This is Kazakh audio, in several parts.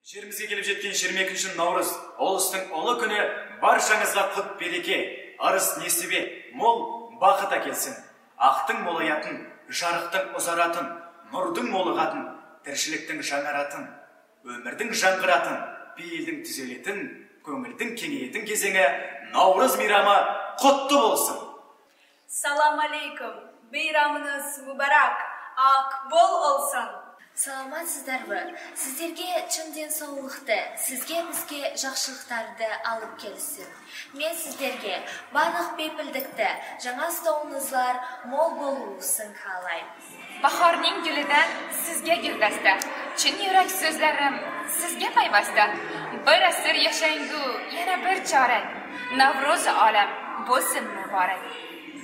Жерімізге келіп жеткен 22 наурыз ұлыстың ұлы күні баршаңызға құт береке, ырыс несібе, мол бақыт әкелсін. Ақтың молаятын, жарықтың ұзаратын, нұрдың молығатын, тіршіліктің жаңаратын, өмірдің жаңғыратын, пейілдің түзелетін, көңілдің кеңейетін кезеңі наурыз мейрамы құтты болсын. Салам алейкум, бейрамыңыз мүбәрак, ақ бол олсын. Саламатсыздар бі? Сіздерге чын денсаулықты, бізге жақсылықтарды алып келсін. Мен сіздерге барлық бейпілдікті, жаңа столыңызлар мол болуысын қалайым. Bahorning gulidan sizga guldasta, chin yurak so'zlarim sizga payvasta. Bir asr yashangu yana bir chorak, Navro'zi olam bo'lsin muborak.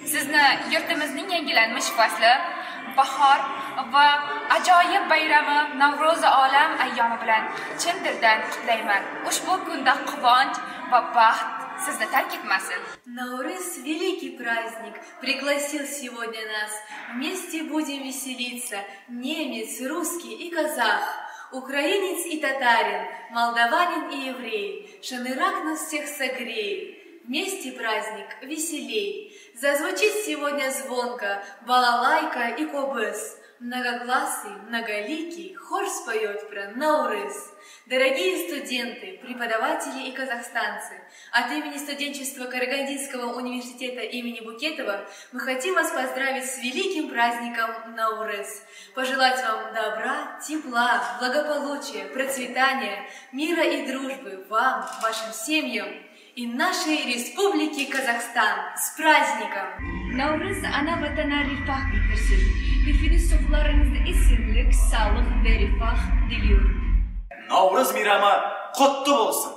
Sizni yurtimizning yangilanmish fasli, bahor va ajoyib bayrami Navro'zi olam ayyomi bilan chin dildan qutlayman. Ushbu kunda quvonch va baxt sizni tark etmasin. Наурыз — великий праздник, пригласил сегодня нас. Вместе будем веселиться, немец, русский и казах, украинец и татарин, молдаванин и еврей. Шанырак нас всех согреет. Вместе праздник веселей. Зазвучит сегодня звонко балалайка и кобыз. Многогласый, многоликий хор споет про Наурыз. Дорогие студенты, преподаватели и казахстанцы, от имени студенчества Карагандинского университета имени Букетова мы хотим вас поздравить с великим праздником Наурыз. Пожелать вам добра, тепла, благополучия, процветания, мира и дружбы вам, вашим семьям и нашей республике Казахстан. С праздником! Nauruz ana vatana rifah getirsin. Hepiniz sofralarınızda esenlik, sağlık ve rifah diliyorum. Наурыз мейрамы құтты болсын.